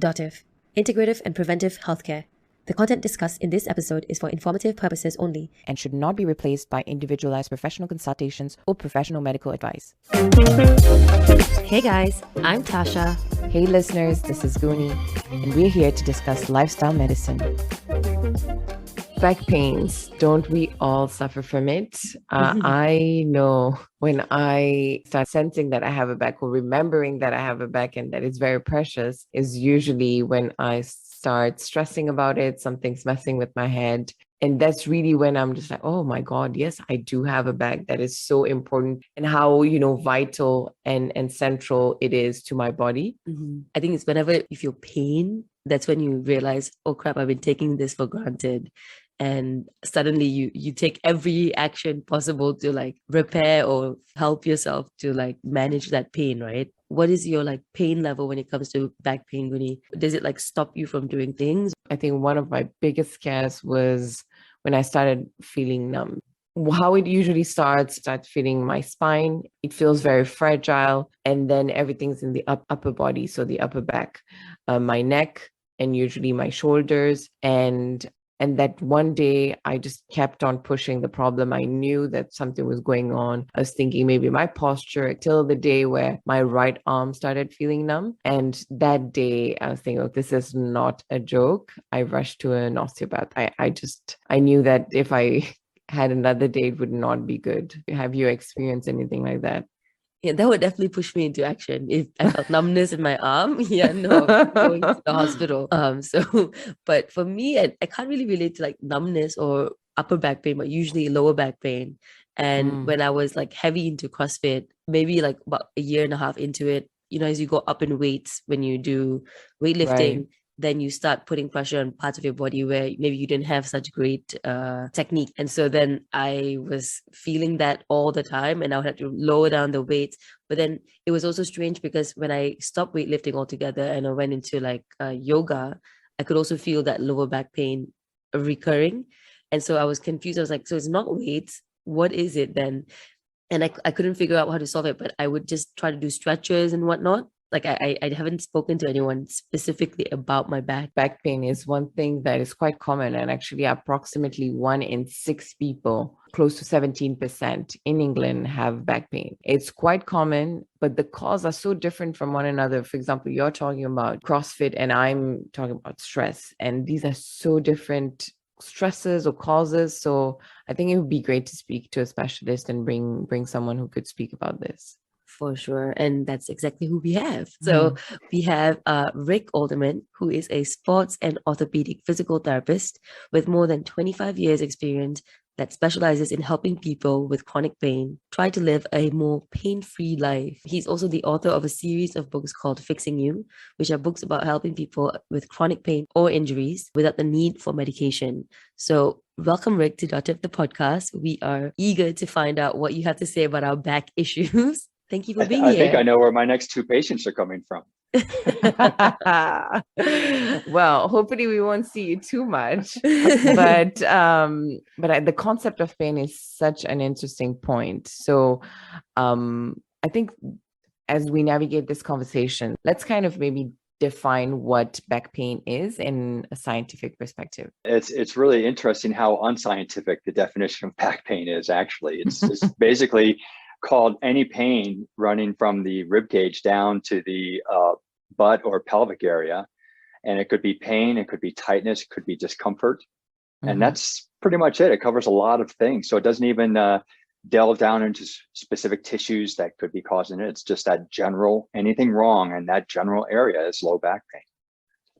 Dotiv, Integrative and Preventive Healthcare. The content discussed in this episode is for informative purposes only and should not be replaced by individualized professional consultations or professional medical advice. Hey guys, I'm Tasha. Hey listeners, this is Goonie, and we're here to discuss lifestyle medicine. Back pains, don't we all suffer from it? I know when I start sensing that I have a back or remembering that I have a back and that it's very precious is usually when I start stressing about it, something's messing with my head. And that's really when I'm just like, oh my God, yes, I do have a back. That is so important, and how, vital and central it is to my body. I think it's whenever you feel pain, that's when you realize, oh crap, I've been taking this for granted. And suddenly you take every action possible to repair or help yourself to manage that pain, right? What is your pain level when it comes to back pain, Guni? Does it stop you from doing things? I think one of my biggest scares was when I started feeling numb. How it usually starts feeling my spine. It feels very fragile. And then everything's in the upper body. So the upper back, my neck, and usually my shoulders. And that one day I just kept on pushing the problem. I knew that something was going on. I was thinking maybe my posture, till the day where my right arm started feeling numb. And that day I was thinking, oh, this is not a joke. I rushed to an osteopath. I knew that if I had another day, it would not be good. Have you experienced anything like that? Yeah, that would definitely push me into action. If I felt numbness in my arm, I'm going to the hospital. But for me, I can't really relate to numbness or upper back pain, but usually lower back pain. And when I was heavy into CrossFit, maybe about a year and a half into it, as you go up in weights, when you do weightlifting, Right. then you start putting pressure on parts of your body where maybe you didn't have such great technique. And so then I was feeling that all the time, and I would have to lower down the weights. But then it was also strange because when I stopped weightlifting altogether and I went into yoga, I could also feel that lower back pain recurring. And so I was confused. I was like, so it's not weights. What is it then? And I couldn't figure out how to solve it, but I would just try to do stretches and whatnot. I haven't spoken to anyone specifically about my back. Back pain is one thing that is quite common, and actually approximately 1 in 6 people, close to 17% in England, have back pain. It's quite common, but the causes are so different from one another. For example, you're talking about CrossFit and I'm talking about stress, and these are so different stresses or causes. So I think it would be great to speak to a specialist and bring someone who could speak about this. For sure. And that's exactly who we have. So we have Rick Olderman, who is a sports and orthopedic physical therapist with more than 25 years experience that specializes in helping people with chronic pain try to live a more pain-free life. He's also the author of a series of books called Fixing You, which are books about helping people with chronic pain or injuries without the need for medication. So welcome, Rick, to Dotiv The Podcast. We are eager to find out what you have to say about our back issues. Thank you for being here. I think I know where my next 2 patients are coming from. Well, hopefully we won't see you too much, but the concept of pain is such an interesting point. So I think as we navigate this conversation, let's kind of maybe define what back pain is in a scientific perspective. It's really interesting how unscientific the definition of back pain is. Actually, it's basically called any pain running from the rib cage down to the butt or pelvic area. And it could be pain, it could be tightness, it could be discomfort. And that's pretty much it. It covers a lot of things. So it doesn't even delve down into specific tissues that could be causing it. It's just that general, anything wrong in that general area is low back pain.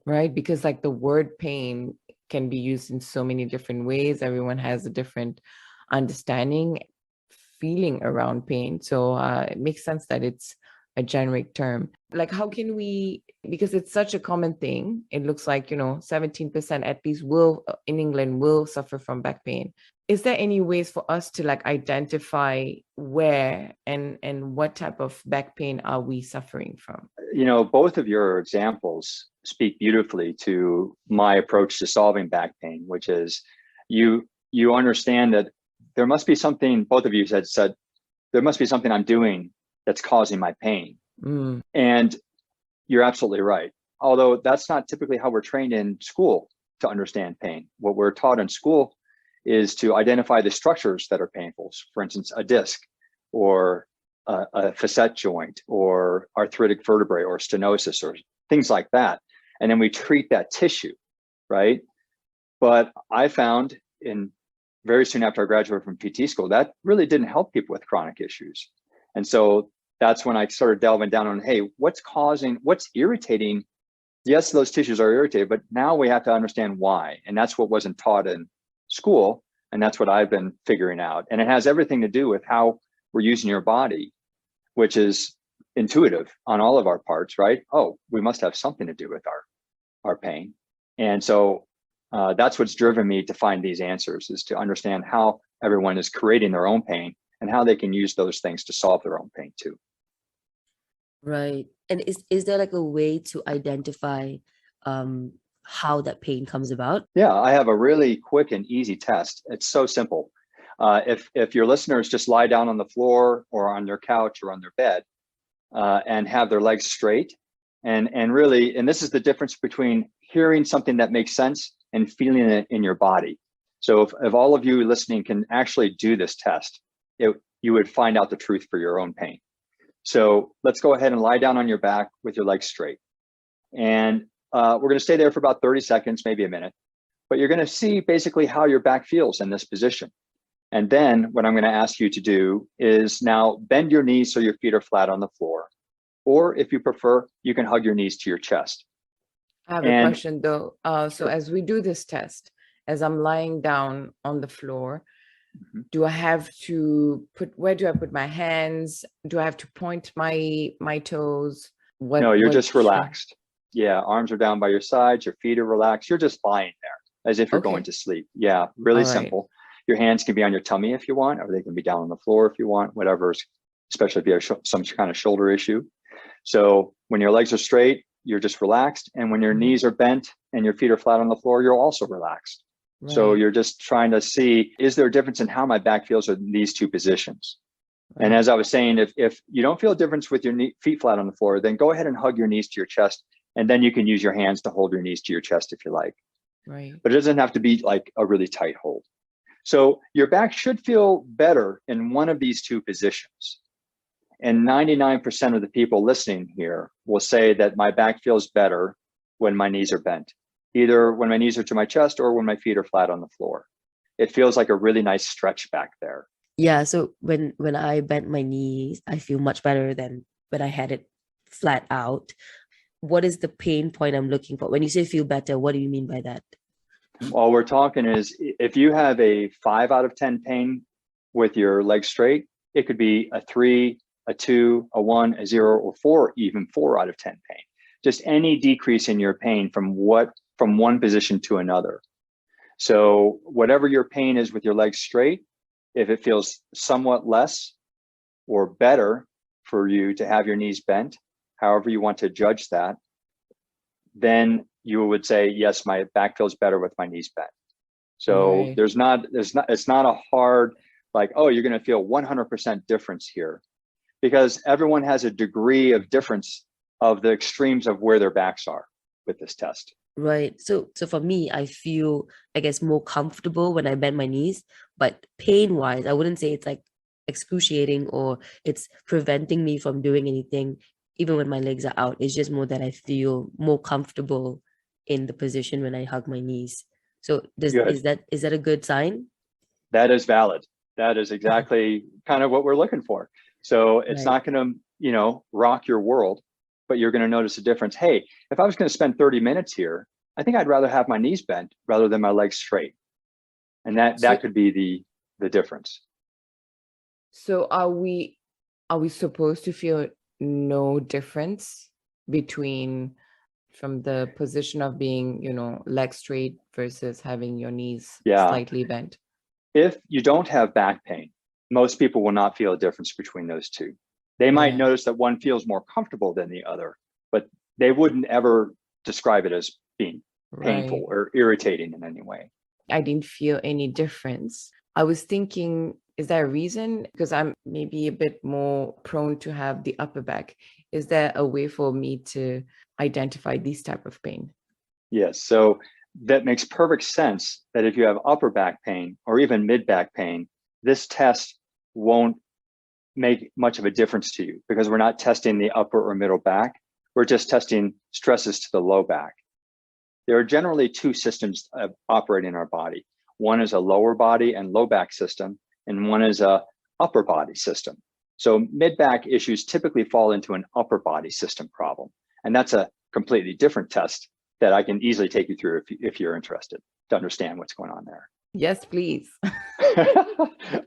Right, because the word pain can be used in so many different ways. Everyone has a different understanding, feeling around pain. So it makes sense that it's a generic term. How can we, because it's such a common thing, it looks like, 17% at least in England will suffer from back pain. Is there any ways for us to identify where and what type of back pain are we suffering from? Both of your examples speak beautifully to my approach to solving back pain, which is you understand that there must be something, both of you said, there must be something I'm doing that's causing my pain. And you're absolutely right. although that's not typically how we're trained in school to understand pain. What we're taught in school is to identify the structures that are painful. For instance, a disc or a facet joint or arthritic vertebrae or stenosis or things like that. And then we treat that tissue, right? But I found very soon after I graduated from PT school, that really didn't help people with chronic issues. And so that's when I started delving down on, hey, what's irritating? Yes, those tissues are irritated, but now we have to understand why. And that's what wasn't taught in school. And that's what I've been figuring out. And it has everything to do with how we're using your body, which is intuitive on all of our parts, right? Oh, we must have something to do with our pain. And so that's what's driven me to find these answers, is to understand how everyone is creating their own pain and how they can use those things to solve their own pain too. Right. And is there like a way to identify how that pain comes about? Yeah, I have a really quick and easy test. It's so simple. If your listeners just lie down on the floor or on their couch or on their bed and have their legs straight, and this is the difference between hearing something that makes sense and feeling it in your body. So if all of you listening can actually do this test, you would find out the truth for your own pain. So let's go ahead and lie down on your back with your legs straight. And we're going to stay there for about 30 seconds, maybe a minute, but you're going to see basically how your back feels in this position. And then what I'm going to ask you to do is now bend your knees so your feet are flat on the floor. Or if you prefer, you can hug your knees to your chest. I have a question though. So as we do this test, as I'm lying down on the floor, do I have to where do I put my hands? Do I have to point my toes? No, you're just relaxed. Yeah, arms are down by your sides, your feet are relaxed. You're just lying there as if you're going to sleep. Yeah, really simple. Your hands can be on your tummy if you want, or they can be down on the floor if you want, whatever, especially if you have some kind of shoulder issue. So when your legs are straight, you're just relaxed. And when your knees are bent and your feet are flat on the floor, you're also relaxed. Right. So you're just trying to see, is there a difference in how my back feels in these two positions? Right. And as I was saying, if you don't feel a difference with your feet flat on the floor, then go ahead and hug your knees to your chest. And then you can use your hands to hold your knees to your chest if you like. Right. But it doesn't have to be like a really tight hold. So your back should feel better in one of these two positions. And 99% of the people listening here will say that my back feels better when my knees are bent, either when my knees are to my chest or when my feet are flat on the floor. It feels like a really nice stretch back there. Yeah. So when I bent my knees, I feel much better than when I had it flat out. What is the pain point I'm looking for? When you say feel better, what do you mean by that? All we're talking is if you have a 5 out of 10 pain with your legs straight, it could be a 3, a 2, a 1, a 0, or 4, even 4 out of 10 pain. Just any decrease in your pain from one position to another. So whatever your pain is with your legs straight, if it feels somewhat less or better for you to have your knees bent, however you want to judge that, then you would say, yes, my back feels better with my knees bent. So right. it's not a hard, like, oh, you're going to feel 100% difference here, because everyone has a degree of difference of the extremes of where their backs are with this test. Right. So for me, I feel, I guess, more comfortable when I bend my knees, but pain wise, I wouldn't say it's like excruciating or it's preventing me from doing anything, even when my legs are out. It's just more that I feel more comfortable in the position when I hug my knees. So is that a good sign? That is valid. That is exactly kind of what we're looking for. So it's not going to, rock your world, but you're going to notice a difference. Hey, if I was going to spend 30 minutes here, I think I'd rather have my knees bent rather than my legs straight. And that could be the difference. So are we supposed to feel no difference between from the position of being, leg straight versus having your knees slightly bent? If you don't have back pain, most people will not feel a difference between those two. They might notice that one feels more comfortable than the other, but they wouldn't ever describe it as being painful or irritating in any way. I didn't feel any difference. I was thinking, is there a reason? Because I'm maybe a bit more prone to have the upper back. Is there a way for me to identify these type of pain? Yes. So that makes perfect sense that if you have upper back pain or even mid back pain, this test won't make much of a difference to you because we're not testing the upper or middle back. We're just testing stresses to the low back. There are generally two systems operating in our body. One is a lower body and low back system, and one is a upper body system. So mid back issues typically fall into an upper body system problem. And that's a completely different test that I can easily take you through if you're interested to understand what's going on there. Yes, please.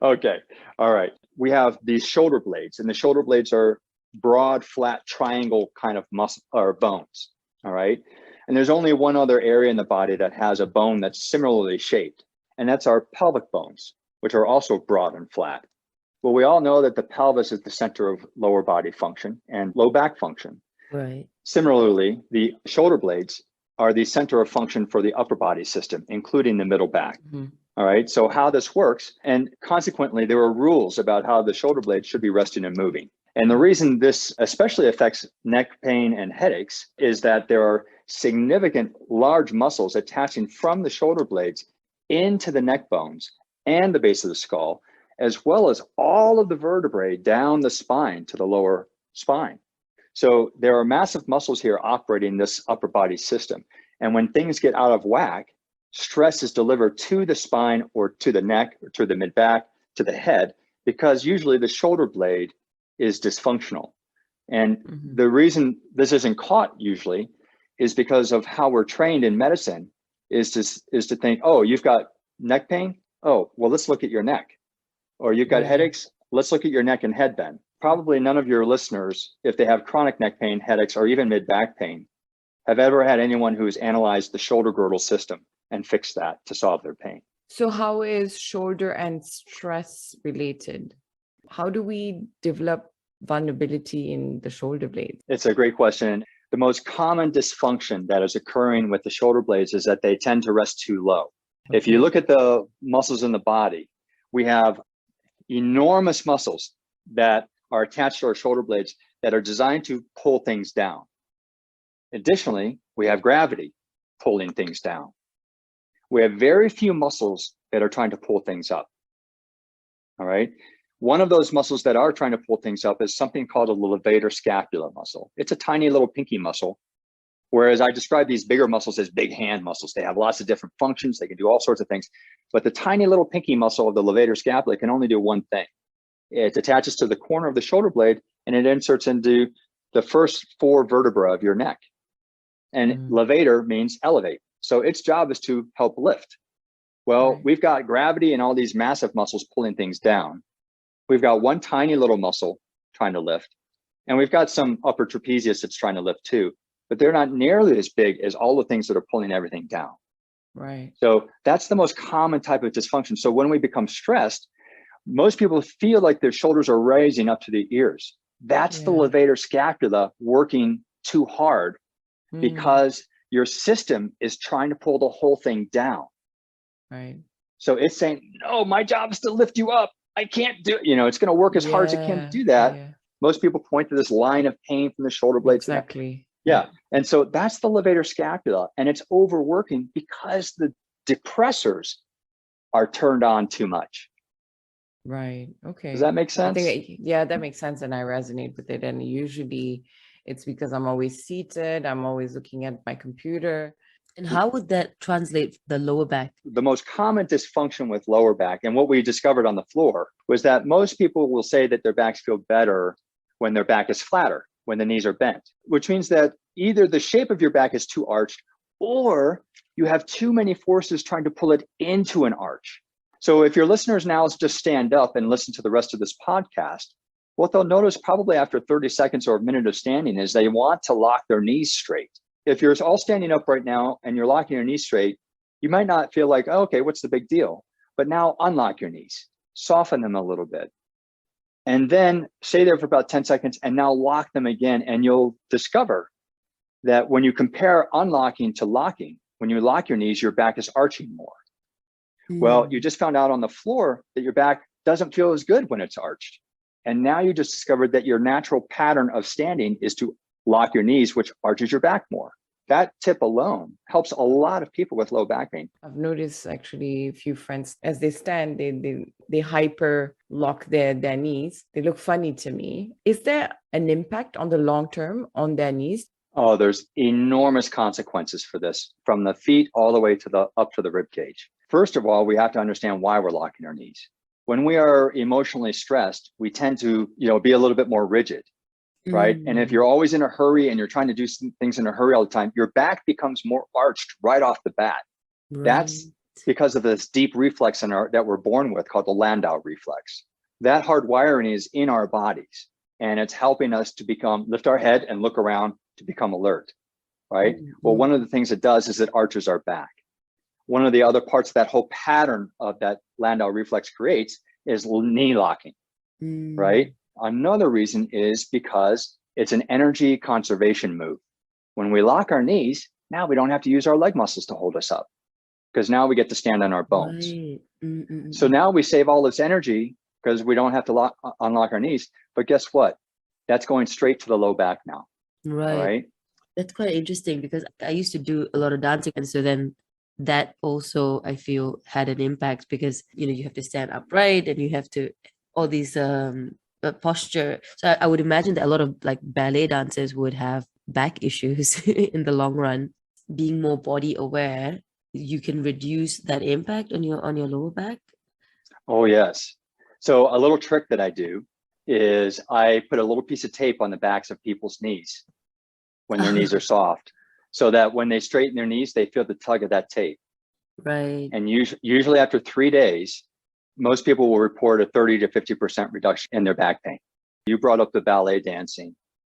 Okay. All right. We have these shoulder blades, and the shoulder blades are broad, flat, triangle kind of muscle or bones. All right. And there's only one other area in the body that has a bone that's similarly shaped, and that's our pelvic bones, which are also broad and flat. Well, we all know that the pelvis is the center of lower body function and low back function. Right. Similarly, the shoulder blades are the center of function for the upper body system, including the middle back. Mm-hmm. All right. So how this works, and consequently, there are rules about how the shoulder blades should be resting and moving. And the reason this especially affects neck pain and headaches is that there are significant large muscles attaching from the shoulder blades into the neck bones and the base of the skull, as well as all of the vertebrae down the spine to the lower spine. So there are massive muscles here operating this upper body system. And when things get out of whack, stress is delivered to the spine or to the neck or to the mid back, to the head, because usually the shoulder blade is dysfunctional. And the reason this isn't caught usually is because of how we're trained in medicine is to think, oh, you've got neck pain? Oh, well, let's look at your neck. Or you've got headaches? Let's look at your neck and head then. Probably none of your listeners, if they have chronic neck pain, headaches, or even mid back pain, have ever had anyone who's analyzed the shoulder girdle system and fixed that to solve their pain. So how is shoulder and stress related? How do we develop vulnerability in the shoulder blades? It's a great question. The most common dysfunction that is occurring with the shoulder blades is that they tend to rest too low. Okay. If you look at the muscles in the body, we have enormous muscles that are attached to our shoulder blades that are designed to pull things down. Additionally, we have gravity pulling things down. We have very few muscles that are trying to pull things up. All right. One of those muscles that are trying to pull things up is something called a levator scapula muscle. It's a tiny little pinky muscle. Whereas I describe these bigger muscles as big hand muscles. They have lots of different functions. They can do all sorts of things. But the tiny little pinky muscle of the levator scapula can only do one thing. It attaches to the corner of the shoulder blade and it inserts into the first 4 vertebrae of your neck. And levator means elevate. So its job is to help lift. Well, we've got gravity and all these massive muscles pulling things down. We've got one tiny little muscle trying to lift. And we've got some upper trapezius that's trying to lift too. But they're not nearly as big as all the things that are pulling everything down. Right. So that's the most common type of dysfunction. So when we become stressed, most people feel like their shoulders are rising up to the ears. That's the levator scapula working too hard because your system is trying to pull the whole thing down. Right. So it's saying, no, my job is to lift you up. I can't do it. You know, it's going to work as hard as it can do that. Yeah. Most people point to this line of pain from the shoulder blades. Exactly. Yeah. And so that's the levator scapula, and it's overworking because the depressors are turned on too much. Right. Okay. Does that make sense? I think, yeah, that makes sense. And I resonate with it. And usually it's because I'm always seated. I'm always looking at my computer. And how would that translate the lower back? The most common dysfunction with lower back, and what we discovered on the floor, was that most people will say that their backs feel better when their back is flatter, when the knees are bent, which means that either the shape of your back is too arched or you have too many forces trying to pull it into an arch. So if your listeners now just stand up and listen to the rest of this podcast, what they'll notice probably after 30 seconds or a minute of standing is they want to lock their knees straight. If you're all standing up right now and you're locking your knees straight, you might not feel like, oh, okay, what's the big deal? But now unlock your knees, soften them a little bit, and then stay there for about 10 seconds and now lock them again. And you'll discover that when you compare unlocking to locking, when you lock your knees, your back is arching more. Well, you just found out on the floor that your back doesn't feel as good when it's arched. And now you just discovered that your natural pattern of standing is to lock your knees, which arches your back more. That tip alone helps a lot of people with low back pain. I've noticed actually a few friends, as they stand, they hyper lock their knees. They look funny to me. Is there an impact on the long term on their knees? Oh, there's enormous consequences for this, from the feet all the way to up to the rib cage. First of all, we have to understand why we're locking our knees. When we are emotionally stressed, we tend to, be a little bit more rigid. Right. And if you're always in a hurry and you're trying to do things in a hurry all the time, your back becomes more arched right off the bat. Right. That's because of this deep reflex that we're born with called the Landau reflex. That hardwiring is in our bodies, and it's helping us to lift our head and look around to become alert. Right. Well, one of the things it does is it arches our back. One of the other parts of that whole pattern of that Landau reflex creates is knee locking. Right. Another reason is because it's an energy conservation move. When we lock our knees, now we don't have to use our leg muscles to hold us up, because now we get to stand on our bones. Right. So now we save all this energy because we don't have to unlock our knees. But guess what? That's going straight to the low back now. Right. That's quite interesting, because I used to do a lot of dancing. And so then that also, I feel, had an impact, because, you have to stand upright and you have to, all these, posture. So I would imagine that a lot of like ballet dancers would have back issues in the long run. Being more body aware, you can reduce that impact on your lower back. Oh, yes. So a little trick that I do is I put a little piece of tape on the backs of people's knees when their knees are soft, so that when they straighten their knees, they feel the tug of that tape. Right. And usually after 3 days, most people will report a 30 to 50% reduction in their back pain. You brought up the ballet dancing.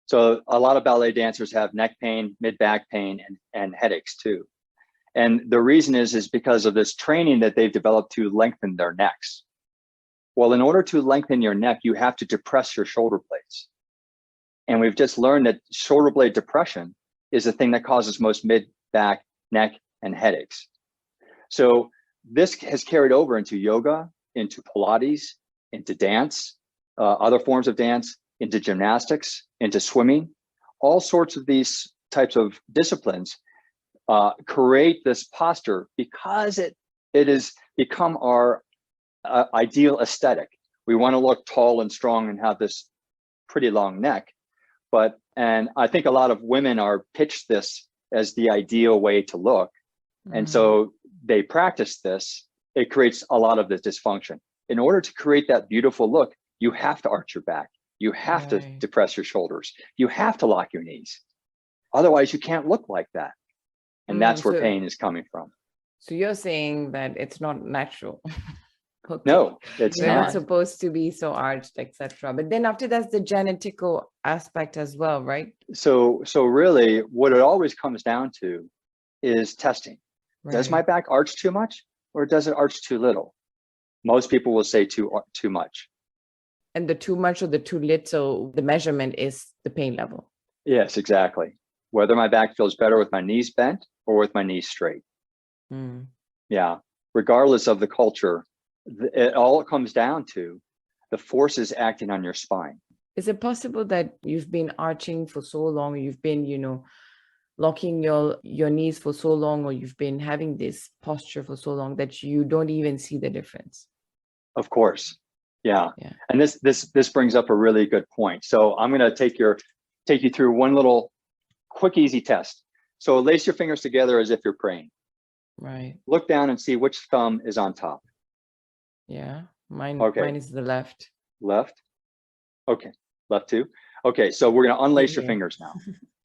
So a lot of ballet dancers have neck pain, mid-back pain, and headaches too. And the reason is because of this training that they've developed to lengthen their necks. Well, in order to lengthen your neck, you have to depress your shoulder blades. And we've just learned that shoulder blade depression is the thing that causes most mid-back, neck, and headaches. So this has carried over into yoga, into Pilates, into dance, other forms of dance, into gymnastics, into swimming. All sorts of these types of disciplines create this posture because it has become our ideal aesthetic. We want to look tall and strong and have this pretty long neck. And I think a lot of women are pitched this as the ideal way to look. And so they practice this. It creates a lot of this dysfunction. In order to create that beautiful look, you have to arch your back. You have to depress your shoulders. You have to lock your knees. Otherwise, you can't look like that. And that's where pain is coming from. So you're saying that it's not natural. Okay. No, it's They're not. not supposed to be so arched, etc. But then after that's the genetical aspect as well, right? So really, what it always comes down to is testing. Right. Does my back arch too much, or does it arch too little? Most people will say too much. And the too much or the too little, the measurement is the pain level. Yes, exactly. Whether my back feels better with my knees bent or with my knees straight. Yeah. Regardless of the culture, it all comes down to the forces acting on your spine. Is it possible that you've been arching for so long, you've been, locking your knees for so long, or you've been having this posture for so long that you don't even see the difference? Of course. Yeah. And this brings up a really good point. So I'm going to take you through one little quick, easy test. So lace your fingers together as if you're praying. Right. Look down and see which thumb is on top. Yeah. Mine is the left. Left. Okay. Left too. Okay. So we're going to unlace your fingers now.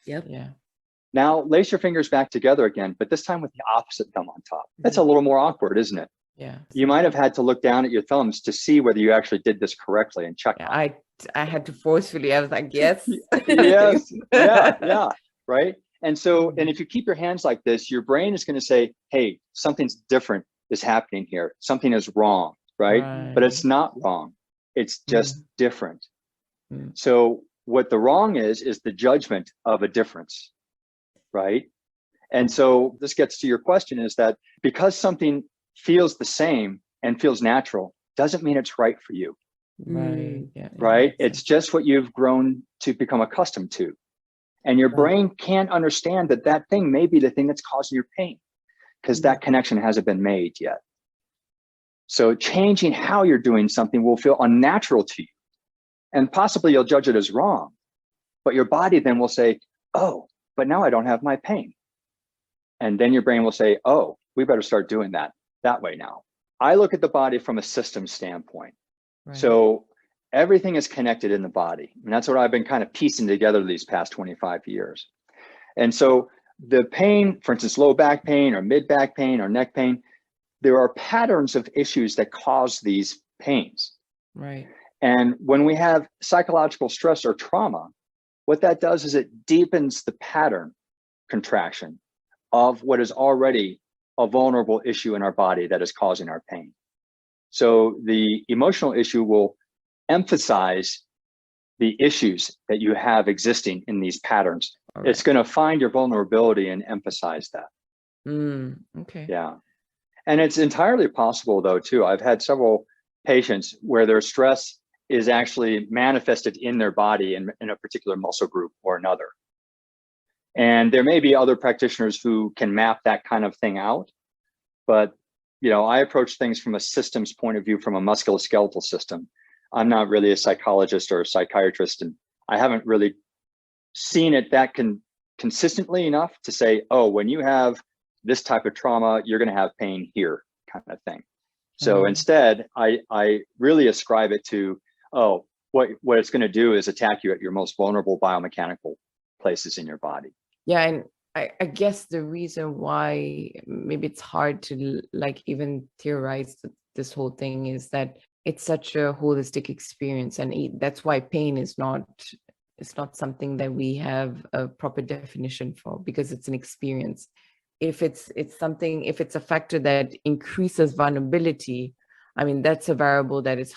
Yep. Yeah. Now lace your fingers back together again, but this time with the opposite thumb on top. That's a little more awkward, isn't it? Yeah. You might have had to look down at your thumbs to see whether you actually did this correctly and check. Yeah, I had to forcefully, I was like, yes. Yes. Yeah. Right. And so, and if you keep your hands like this, your brain is going to say, hey, something's different is happening here. Something is wrong. Right. But it's not wrong. It's just different. So what the wrong is the judgment of a difference. Right. And so this gets to your question, is that because something feels the same and feels natural doesn't mean it's right for you. Right. Yeah, right. It's just what you've grown to become accustomed to. And your brain can't understand that that thing may be the thing that's causing your pain because that connection hasn't been made yet. So changing how you're doing something will feel unnatural to you. And possibly you'll judge it as wrong. But your body then will say, oh, but now I don't have my pain. And then your brain will say, oh, we better start doing that way now. I look at the body from a system standpoint. Right. So everything is connected in the body. And that's what I've been kind of piecing together these past 25 years. And so the pain, for instance, low back pain or mid back pain or neck pain, there are patterns of issues that cause these pains. Right. And when we have psychological stress or trauma, what that does is it deepens the pattern contraction of what is already a vulnerable issue in our body that is causing our pain. So the emotional issue will emphasize the issues that you have existing in these patterns. Right. It's going to find your vulnerability and emphasize that. Okay. Yeah. And it's entirely possible, though, too. I've had several patients where their stress is actually manifested in their body in a particular muscle group or another. And there may be other practitioners who can map that kind of thing out. But, you know, I approach things from a systems point of view, from a musculoskeletal system. I'm not really a psychologist or a psychiatrist, and I haven't really seen it that consistently enough to say, oh, when you have this type of trauma, you're going to have pain here, kind of thing. So instead, I really ascribe it to, oh, what it's going to do is attack you at your most vulnerable biomechanical places in your body. Yeah, and I guess the reason why maybe it's hard to like even theorize this whole thing is that it's such a holistic experience, and that's why pain is not something that we have a proper definition for, because it's an experience. If it's a factor that increases vulnerability, I mean, that's a variable that is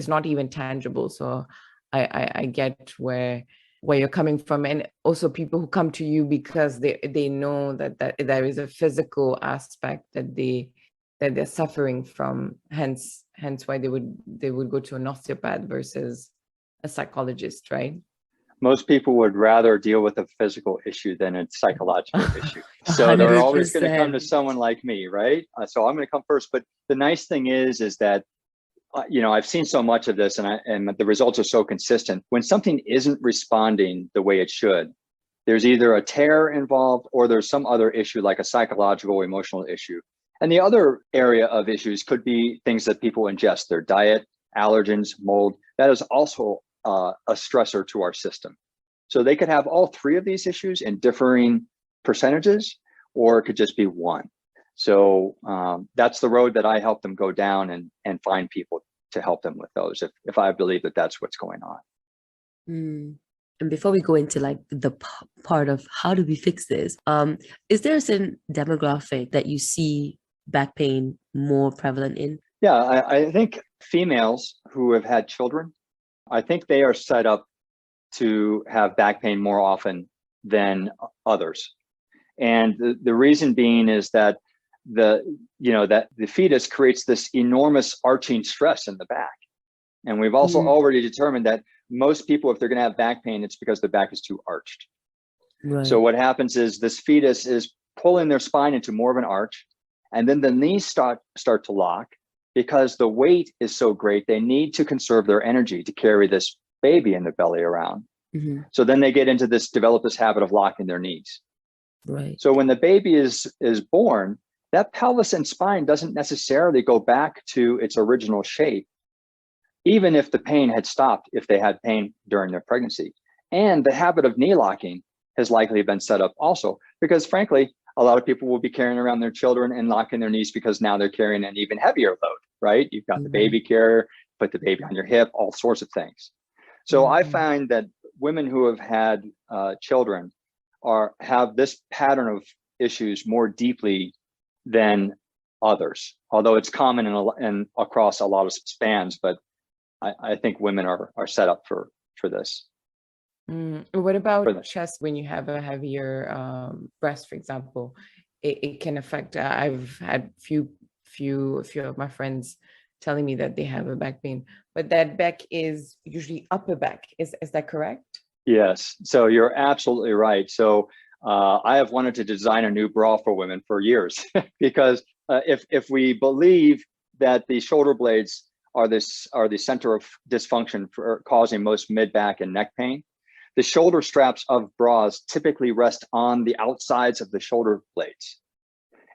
not even tangible. So I get where you're coming from. And also people who come to you because they know that there is a physical aspect that they're suffering from, hence why they would go to an osteopath versus a psychologist, right? Most people would rather deal with a physical issue than a psychological issue. So they're always going to come to someone like me, right? So I'm going to come first. But the nice thing is that, you know, I've seen so much of this, and the results are so consistent. When something isn't responding the way it should, there's either a tear involved or there's some other issue like a psychological or emotional issue. And the other area of issues could be things that people ingest, their diet, allergens, mold. That is also a stressor to our system. So they could have all three of these issues in differing percentages, or it could just be one. So that's the road that I help them go down and find people to help them with those if I believe that that's what's going on. And before we go into like the part of how do we fix this, is there a certain demographic that you see back pain more prevalent in? Yeah, I think females who have had children, I think they are set up to have back pain more often than others. And the reason being is that the fetus creates this enormous arching stress in the back. And we've also already determined that most people, if they're going to have back pain, it's because the back is too arched. Right. So what happens is this fetus is pulling their spine into more of an arch, and then the knees start to lock because the weight is so great. They need to conserve their energy to carry this baby in the belly around. So then they develop this habit of locking their knees. Right. So when the baby is born, that pelvis and spine doesn't necessarily go back to its original shape, even if the pain had stopped, if they had pain during their pregnancy. And the habit of knee locking has likely been set up also, because frankly, a lot of people will be carrying around their children and locking their knees because now they're carrying an even heavier load, right? You've got the baby carrier, put the baby on your hip, all sorts of things. So I find that women who have had children have this pattern of issues more deeply than others, although it's common and across a lot of spans, but I think women are set up for this. What about chest? When you have a heavier breast, for example, it can affect. I've had few of my friends telling me that they have a back pain, but that back is usually upper back. Is that correct? Yes. So you're absolutely right. So I have wanted to design a new bra for women for years because if we believe that the shoulder blades are the center of dysfunction for causing most mid, back, and neck pain, the shoulder straps of bras typically rest on the outsides of the shoulder blades.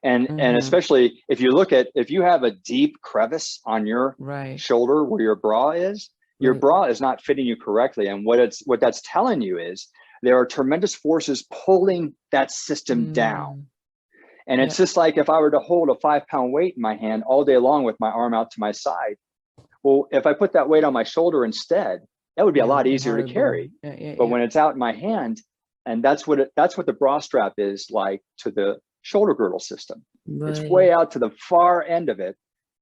And especially if you have a deep crevice on your shoulder where your bra is, your bra is not fitting you correctly. And what that's telling you is there are tremendous forces pulling that system down. And it's just like if I were to hold a 5-pound weight in my hand all day long with my arm out to my side. Well, if I put that weight on my shoulder instead, that would be a lot easier to carry. But when it's out in my hand, and that's what the bra strap is like to the shoulder girdle system. It's way out to the far end of it,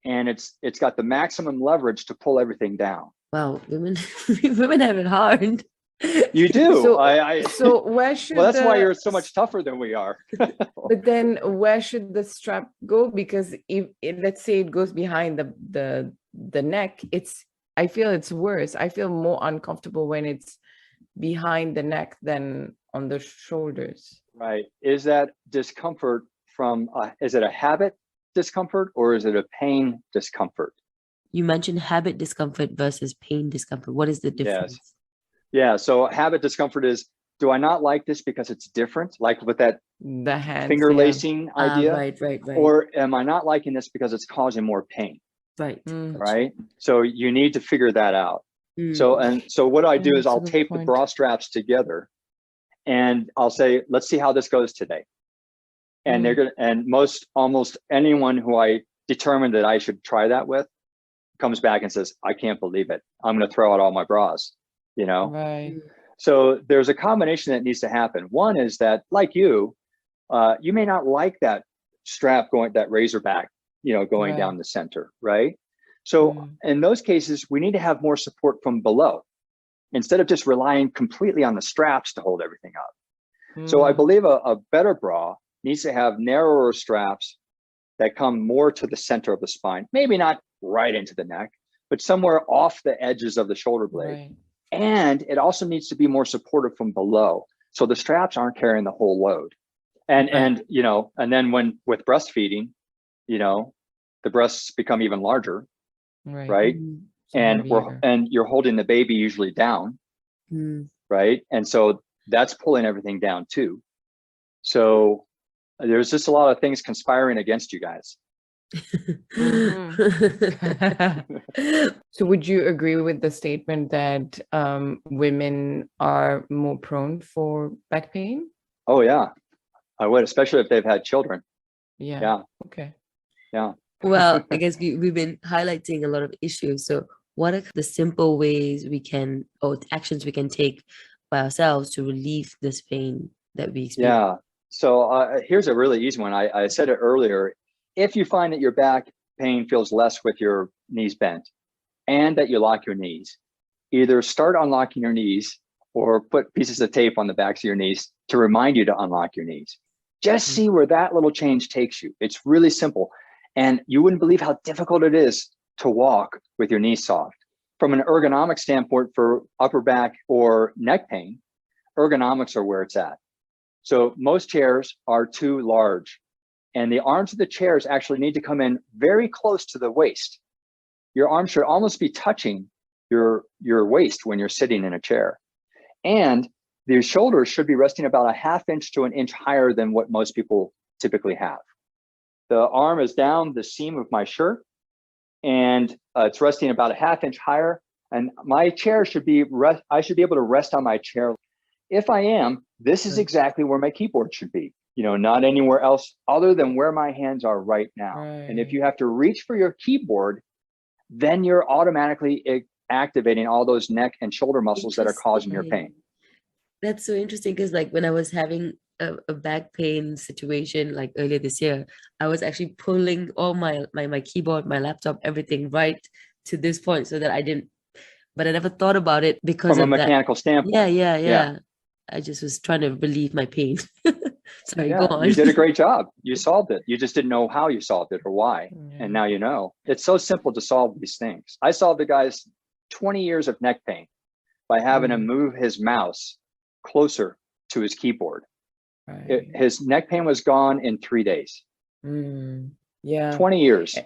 and it's got the maximum leverage to pull everything down. Wow, women have it hard. You do. So where should that's why you're so much tougher than we are. But then where should the strap go? Because if let's say it goes behind the neck, I feel it's worse. I feel more uncomfortable when it's behind the neck than on the shoulders. Right. Is that discomfort from, is it a habit discomfort or is it a pain discomfort? You mentioned habit discomfort versus pain discomfort. What is the difference? Yes. Yeah. So habit discomfort is, do I not like this because it's different? Like with that the hands, finger lacing idea? Right. Or am I not liking this because it's causing more pain? Right. Right. So you need to figure that out. So what I do is I'll tape the bra straps together and I'll say, let's see how this goes today. And almost anyone who I determined that I should try that with comes back and says, I can't believe it. I'm going to throw out all my bras, Right. So there's a combination that needs to happen. One is that, like you may not like that strap that razor back, going down the center, right? So in those cases, we need to have more support from below instead of just relying completely on the straps to hold everything up. So I believe a better bra needs to have narrower straps that come more to the center of the spine, maybe not right into the neck, but somewhere off the edges of the shoulder blade. Right. And it also needs to be more supportive from below. So the straps aren't carrying the whole load. And then with breastfeeding, the breasts become even larger, right? And you're holding the baby usually down, right? And so that's pulling everything down too. So there's just a lot of things conspiring against you guys. So would you agree with the statement that women are more prone for back pain? Oh yeah, I would, especially if they've had children. Yeah. Okay. Yeah. Well, I guess we've been highlighting a lot of issues. So what are the simple ways or actions we can take by ourselves to relieve this pain that we experience? Yeah. So here's a really easy one. I said it earlier. If you find that your back pain feels less with your knees bent and that you lock your knees, either start unlocking your knees or put pieces of tape on the backs of your knees to remind you to unlock your knees. Just see where that little change takes you. It's really simple. And you wouldn't believe how difficult it is to walk with your knees soft. From an ergonomic standpoint for upper back or neck pain, ergonomics are where it's at. So most chairs are too large. And the arms of the chairs actually need to come in very close to the waist. Your arms should almost be touching your waist when you're sitting in a chair. And the shoulders should be resting about a 1/2 inch to 1 inch higher than what most people typically have. The arm is down the seam of my shirt and it's resting about a 1/2 inch higher. And my chair I should be able to rest on my chair. If I am, this is exactly where my keyboard should be. Not anywhere else other than where my hands are right now. Right. And if you have to reach for your keyboard, then you're automatically activating all those neck and shoulder muscles that are causing your pain. That's so interesting because when I was having a back pain situation like earlier this year, I was actually pulling all my keyboard, my laptop, everything right to this point so that but I never thought about it because from a mechanical standpoint. Yeah. I just was trying to relieve my pain. Sorry, go on. You did a great job. You solved it. You just didn't know how you solved it or why. And now you know. It's so simple to solve these things. I solved the guy's 20 years of neck pain by having him move his mouse closer to his keyboard. Right. His neck pain was gone in 3 days. Yeah. 20 years.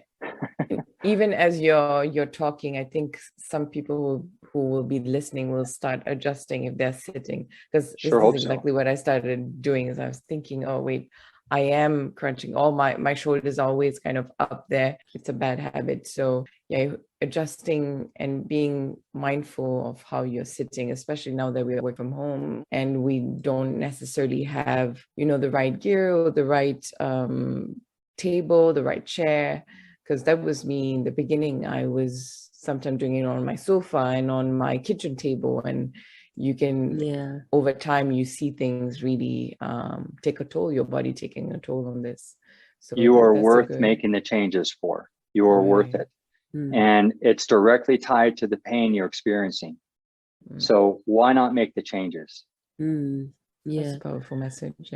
Even as you're talking, I think some people who will be listening will start adjusting if they're sitting, because this is exactly what I started doing. Is I was thinking, oh wait, I am crunching. All my shoulders are always kind of up there. It's a bad habit. So yeah, adjusting and being mindful of how you're sitting, especially now that we work from home and we don't necessarily have, the right gear or the right table, the right chair. Because that was me in the beginning. I was sometimes doing it on my sofa and on my kitchen table, and you can, over time, you see things really take a toll, your body taking a toll on this. So you are worth making the changes for. You are worth it. And it's directly tied to the pain you're experiencing. So why not make the changes? That's a powerful message.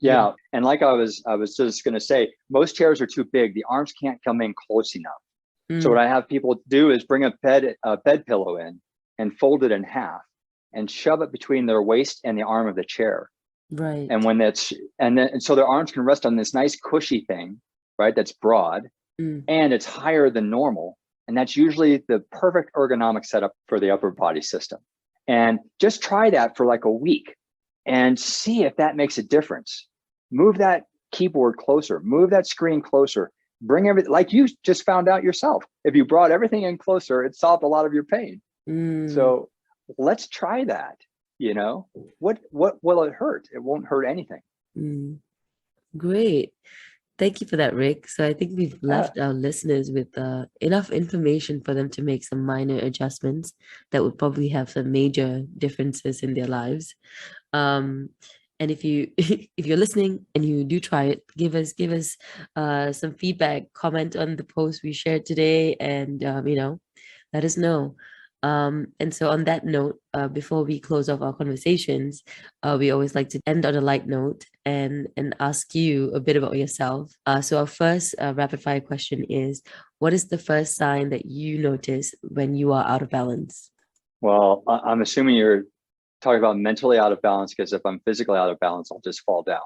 Yeah. And like I was just going to say, most chairs are too big. The arms can't come in close enough. So what I have people do is bring a bed pillow in and fold it in half and shove it between their waist and the arm of the chair. Right. And so their arms can rest on this nice cushy thing, right? That's broad and it's higher than normal. And that's usually the perfect ergonomic setup for the upper body system. And just try that for like a week and see if that makes a difference. Move that keyboard closer, move that screen closer, bring everything, like you just found out yourself. If you brought everything in closer, it solved a lot of your pain. So let's try that. What will it hurt? It won't hurt anything. Great. Thank you for that, Rick. So I think we've left our listeners with enough information for them to make some minor adjustments that would probably have some major differences in their lives. And if you're listening and you do try it, give us some feedback, comment on the post we shared today, and let us know. And so on that note, before we close off our conversations, we always like to end on a light note and ask you a bit about yourself. So our first rapid fire question is, what is the first sign that you notice when you are out of balance? Well, I'm assuming you're talking about mentally out of balance, because if I'm physically out of balance, I'll just fall down.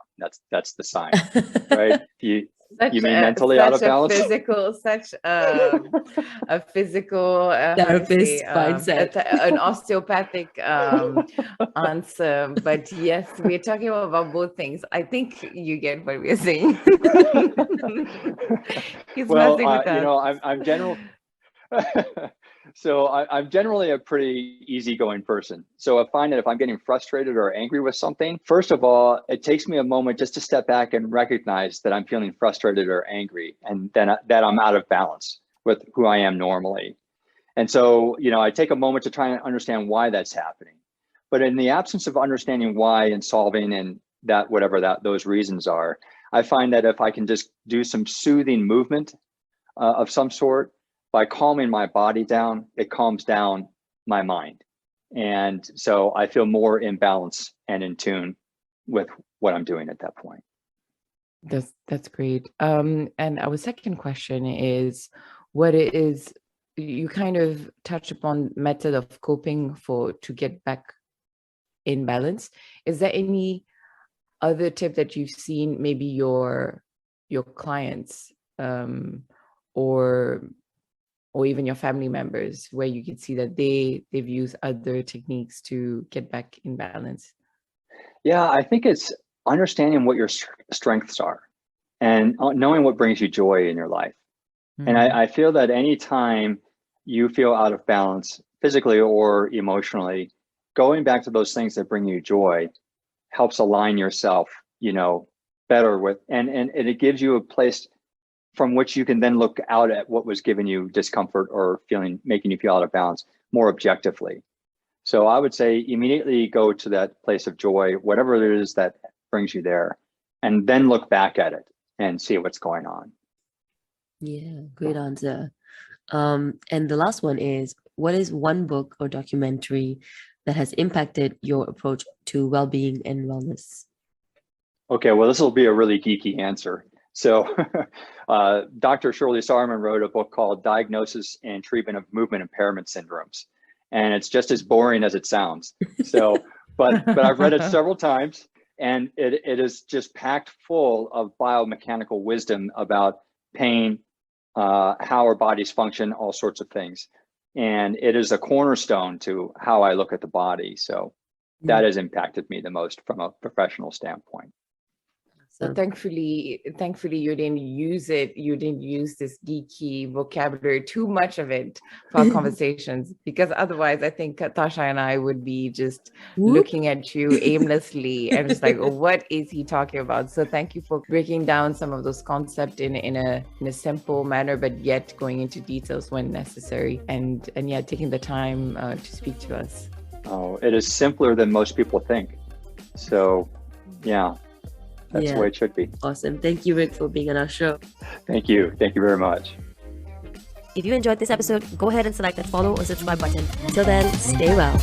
That's the sign, right? You mean mentally out of balance? Such a physical therapist mindset, an osteopathic answer. But yes, we're talking about both things. I think you get what we're saying. Well, I'm general. So I'm generally a pretty easygoing person. So I find that if I'm getting frustrated or angry with something, first of all, it takes me a moment just to step back and recognize that I'm feeling frustrated or angry, and then that I'm out of balance with who I am normally. And so, I take a moment to try and understand why that's happening. But in the absence of understanding why and solving and that, whatever those reasons are, I find that if I can just do some soothing movement of some sort, by calming my body down, it calms down my mind. And so I feel more in balance and in tune with what I'm doing at that point. That's great. And our second question is, what is, you kind of touch upon method of coping to get back in balance. Is there any other tip that you've seen, maybe your clients or even your family members, where you can see that they've used other techniques to get back in balance? Yeah, I think it's understanding what your strengths are and knowing what brings you joy in your life. And I feel that anytime you feel out of balance, physically or emotionally, going back to those things that bring you joy helps align yourself, better with, and it gives you a place from which you can then look out at what was giving you discomfort or making you feel out of balance more objectively. So I would say immediately go to that place of joy, whatever it is that brings you there, and then look back at it and see what's going on. Yeah, great answer. And the last one is, what is one book or documentary that has impacted your approach to well-being and wellness? Okay, well, this will be a really geeky answer. So Dr. Shirley Sahrmann wrote a book called Diagnosis and Treatment of Movement Impairment Syndromes. and it's just as boring as it sounds. So, but I've read it several times, and it is just packed full of biomechanical wisdom about pain, how our bodies function, all sorts of things. And it is a cornerstone to how I look at the body. So that has impacted me the most from a professional standpoint. So thankfully, you didn't use it. You didn't use this geeky vocabulary, too much of it for our conversations, because otherwise I think Tasha and I would be just looking at you aimlessly and just like, oh, what is he talking about? So thank you for breaking down some of those concepts in a simple manner, but yet going into details when necessary, and yeah, taking the time to speak to us. Oh, it is simpler than most people think. So yeah. That's the way it should be. Awesome. Thank you, Rick, for being on our show. Thank you. Thank you very much. If you enjoyed this episode, go ahead and select that follow or subscribe button. Until then, stay well.